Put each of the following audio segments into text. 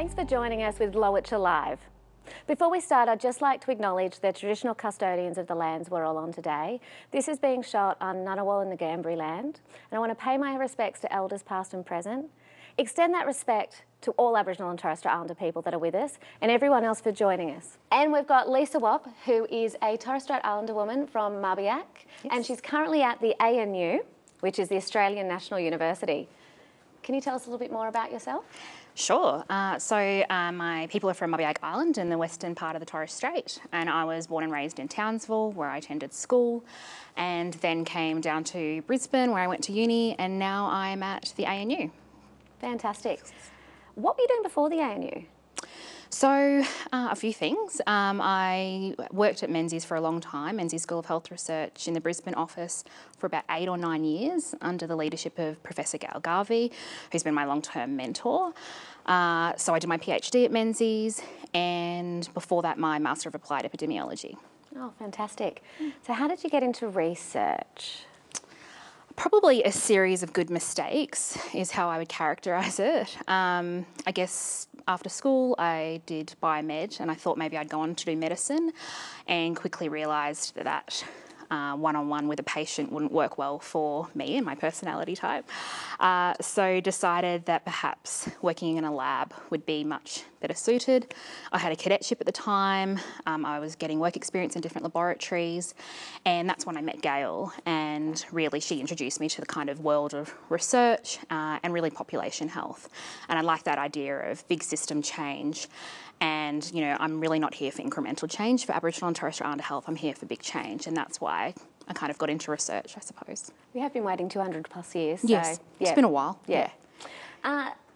Thanks for joining us with Lowitja Live. Before we start, I'd just like to acknowledge the traditional custodians of the lands we're all on today. This is being shot on Ngunnawal and the Ngambri land, and I want to pay my respects to elders past and present, extend that respect to all Aboriginal and Torres Strait Islander people that are with us, and everyone else for joining us. And we've got Lisa Whop, who is a Torres Strait Islander woman from Mabiac, and she's currently at the ANU, which is the Australian National University. Can you tell us a little bit more about yourself? Sure. My people are from Mabiac Island in the western part of the Torres Strait, and I was born and raised in Townsville, where I attended school, and then came down to Brisbane, where I went to uni, and now I'm at the ANU. Fantastic. What were you doing before the ANU? So, a few things. I worked at Menzies for a long time, Menzies School of Health Research in the Brisbane office for about 8 or 9 years under the leadership of Professor Gail Garvey, who's been my long-term mentor. So I did my PhD at Menzies, and before that my Master of Applied Epidemiology. Oh, fantastic. So how did you get into research? Probably a series of good mistakes is how I would characterise it. I guess after school I did biomed and I thought maybe I'd go on to do medicine, and quickly realised that one-on-one with a patient wouldn't work well for me and my personality type. So decided that perhaps working in a lab would be much better suited. I had a cadetship at the time. I was getting work experience in different laboratories, and that's when I met Gail, and really she introduced me to the kind of world of research and really population health. And I like that idea of big system change. And, you know, I'm really not here for incremental change for Aboriginal and Torres Strait Islander health. I'm here for big change, and that's why I kind of got into research, I suppose. We have been waiting 200 plus years. So, yes, it's been a while. Yeah.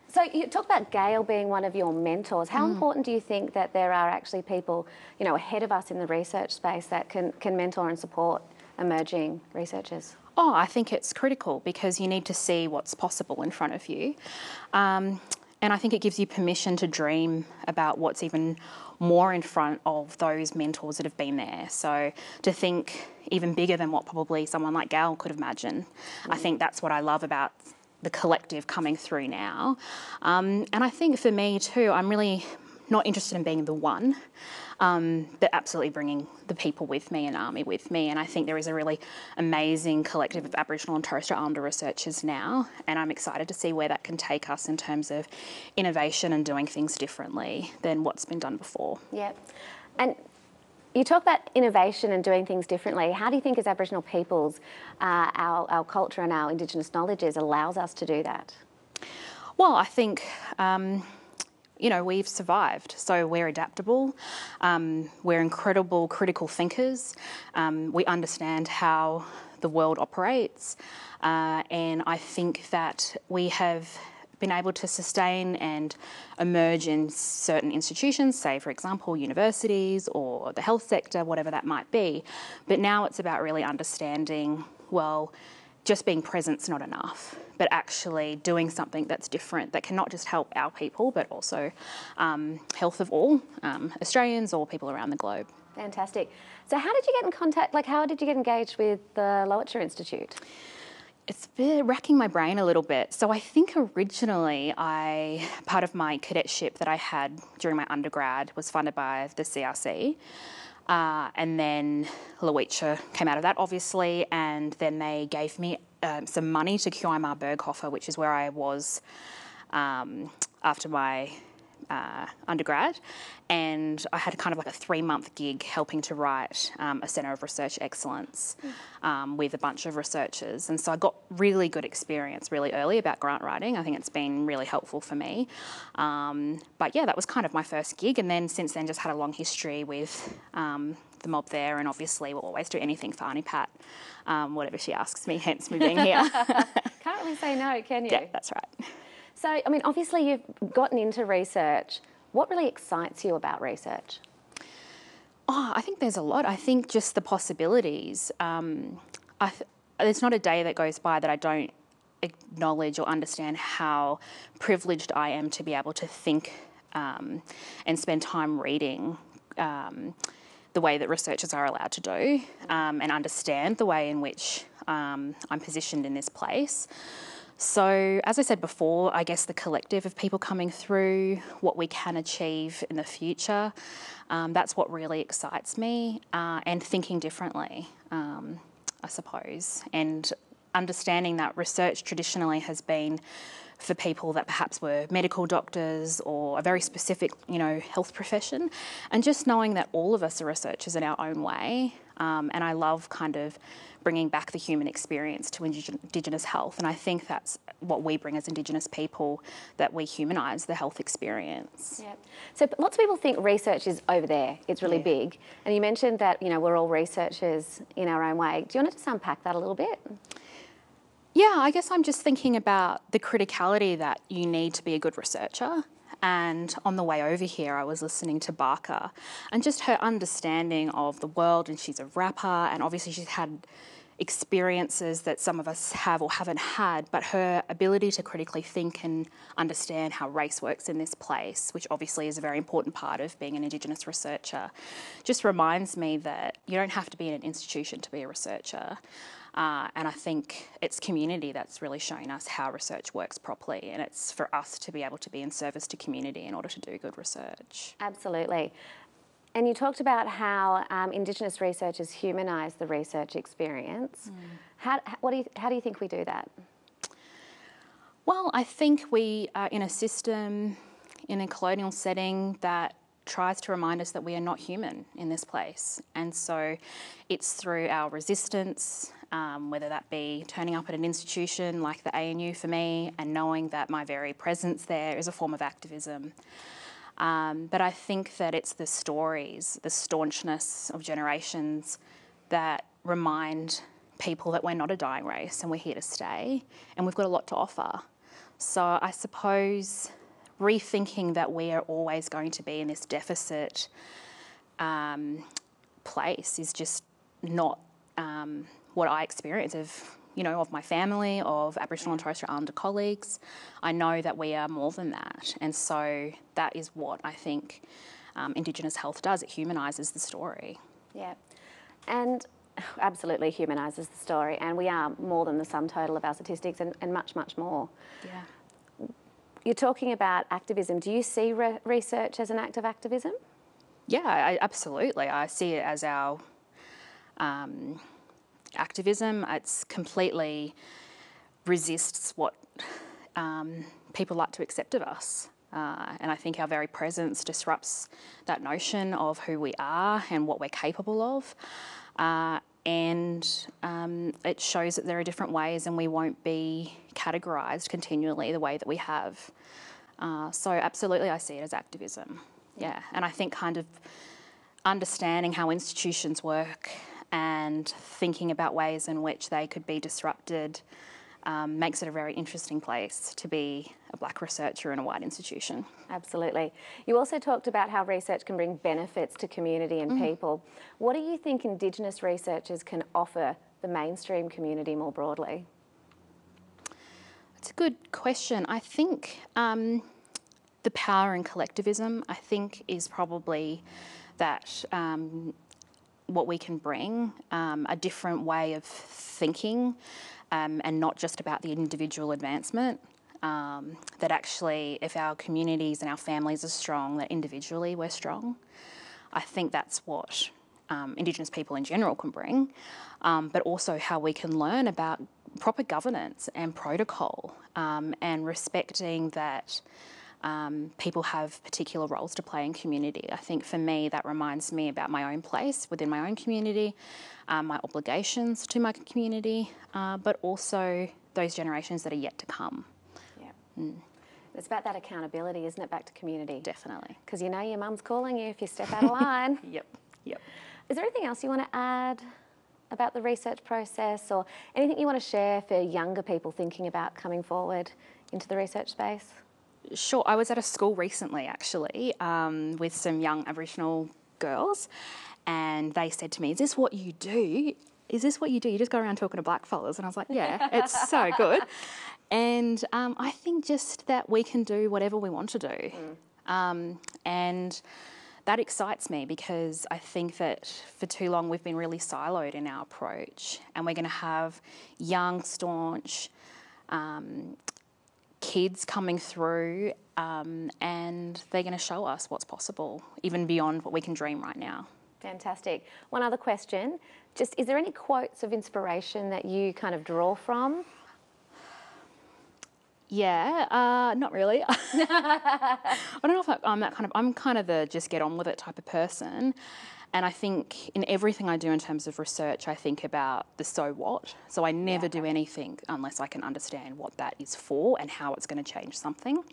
So you talk about Gail being one of your mentors. How important do you think that there are actually people, you know, ahead of us in the research space that can mentor and support emerging researchers? Oh, I think it's critical because you need to see what's possible in front of you. And I think it gives you permission to dream about what's even more in front of those mentors that have been there. So to think even bigger than what probably someone like Gail could imagine. I think that's what I love about the collective coming through now. And I think for me too, I'm really not interested in being the one, but absolutely bringing the people with me and army with me. And I think there is a really amazing collective of Aboriginal and Torres Strait Islander researchers now, and I'm excited to see where that can take us in terms of innovation and doing things differently than what's been done before. Yeah. And you talk about innovation and doing things differently. How do you think as Aboriginal peoples, our culture and our Indigenous knowledges allows us to do that? Well, I think you know, we've survived, so we're adaptable, we're incredible critical thinkers, we understand how the world operates, and I think that we have been able to sustain and emerge in certain institutions, say for example universities or the health sector, whatever that might be, but now it's about really understanding, well, just being present's not enough, but actually doing something that's different that can not just help our people, but also health of all Australians or people around the globe. Fantastic. So how did you get in contact, like how did you get engaged with the Lowitja Institute? It's been racking my brain a little bit. So I think originally part of my cadetship that I had during my undergrad was funded by the CRC. And then Lowitja came out of that, obviously, and then they gave me some money to QIMR Berghofer, which is where I was after my undergrad, and I had kind of like a 3-month gig helping to write a Centre of Research Excellence with a bunch of researchers, and so I got really good experience really early about grant writing. I think it's been really helpful for me, but yeah, that was kind of my first gig, and then since then just had a long history with the mob there, and obviously we'll always do anything for Auntie Pat, whatever she asks me, hence me being here. Can't really say no, can you? Yeah, that's right. So, I mean, obviously you've gotten into research. What really excites you about research? Oh, I think there's a lot. I think just the possibilities. There's not a day that goes by that I don't acknowledge or understand how privileged I am to be able to think and spend time reading the way that researchers are allowed to do, and understand the way in which I'm positioned in this place. So, as I said before, I guess the collective of people coming through, what we can achieve in the future, that's what really excites me, and thinking differently, I suppose, and understanding that research traditionally has been for people that perhaps were medical doctors or a very specific, health profession, and just knowing that all of us are researchers in our own way. And I love kind of bringing back the human experience to Indigenous health, and I think that's what we bring as Indigenous people, that we humanise the health experience. Yeah. So lots of people think research is over there, it's really big, and you mentioned that, we're all researchers in our own way. Do you want to just unpack that a little bit? Yeah, I guess I'm just thinking about the criticality that you need to be a good researcher. And on the way over here, I was listening to Barker and just her understanding of the world, and she's a rapper, and obviously she's had experiences that some of us have or haven't had, but her ability to critically think and understand how race works in this place, which obviously is a very important part of being an Indigenous researcher, just reminds me that you don't have to be in an institution to be a researcher. And I think it's community that's really showing us how research works properly, and it's for us to be able to be in service to community in order to do good research. Absolutely. And you talked about how Indigenous researchers humanise the research experience. How do you think we do that? Well, I think we are in a system, in a colonial setting, that tries to remind us that we are not human in this place. And so it's through our resistance, whether that be turning up at an institution like the ANU for me and knowing that my very presence there is a form of activism. But I think that it's the stories, the staunchness of generations that remind people that we're not a dying race and we're here to stay, and we've got a lot to offer. So I suppose rethinking that we are always going to be in this deficit place is just not what I experience of my family, of Aboriginal and Torres Strait Islander colleagues. I know that we are more than that, and so that is what I think Indigenous health does. It humanises the story. Yeah, and absolutely humanises the story, and we are more than the sum total of our statistics, and much, much more. Yeah. You're talking about activism. Do you see research as an act of activism? Yeah, absolutely. I see it as our activism. It's completely resists what people like to accept of us. And I think our very presence disrupts that notion of who we are and what we're capable of. And it shows that there are different ways, and we won't be categorised continually the way that we have. So absolutely I see it as activism. Yeah, and I think kind of understanding how institutions work and thinking about ways in which they could be disrupted makes it a very interesting place to be a black researcher in a white institution. Absolutely. You also talked about how research can bring benefits to community and people. What do you think Indigenous researchers can offer the mainstream community more broadly? It's a good question. I think the power in collectivism, I think, is probably that what we can bring, a different way of thinking, and not just about the individual advancement. That actually, if our communities and our families are strong, that individually we're strong. I think that's what Indigenous people in general can bring, but also how we can learn about proper governance and protocol, and respecting that people have particular roles to play in community. I think for me that reminds me about my own place within my own community, my obligations to my community, but also those generations that are yet to come. Yeah. It's about that accountability, isn't it, back to community? Definitely. Because you know your mum's calling you if you step out of line. Yep. Is there anything else you want to add about the research process, or anything you want to share for younger people thinking about coming forward into the research space? Sure. I was at a school recently, actually, with some young Aboriginal girls, and they said to me, "Is this what you do? Is this what you do? You just go around talking to blackfellas?" And I was like, "Yeah, it's so good." And I think just that we can do whatever we want to do. And that excites me because I think that for too long we've been really siloed in our approach, and we're going to have young, staunch kids coming through, and they're going to show us what's possible, even beyond what we can dream right now. Fantastic. One other question, just is there any quotes of inspiration that you kind of draw from? Yeah, not really. I don't know if I'm kind of the just get on with it type of person. And I think in everything I do in terms of research, I think about the so what. So I never do anything unless I can understand what that is for and how it's going to change something.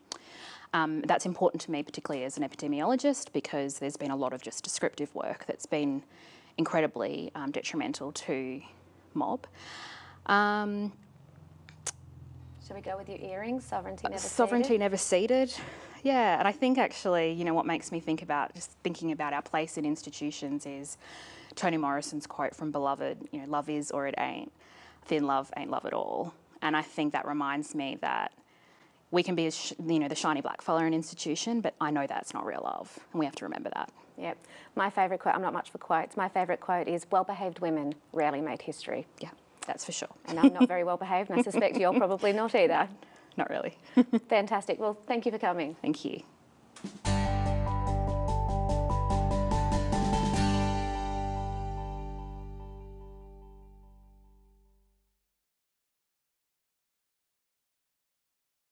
That's important to me, particularly as an epidemiologist, because there's been a lot of just descriptive work that's been incredibly detrimental to mob. Shall we go with your earrings? Sovereignty never ceded? Sovereignty never ceded. Yeah, and I think actually, what makes me think about just thinking about our place in institutions is Toni Morrison's quote from Beloved, love is or it ain't. Thin love ain't love at all. And I think that reminds me that we can be, the shiny black fella in institution, but I know that's not real love, and we have to remember that. Yep. My favourite quote, I'm not much for quotes, my favourite quote is, well-behaved women rarely made history. Yeah, that's for sure. And I'm not very well-behaved, and I suspect you're probably not either. Not really. Fantastic. Well, thank you for coming. Thank you.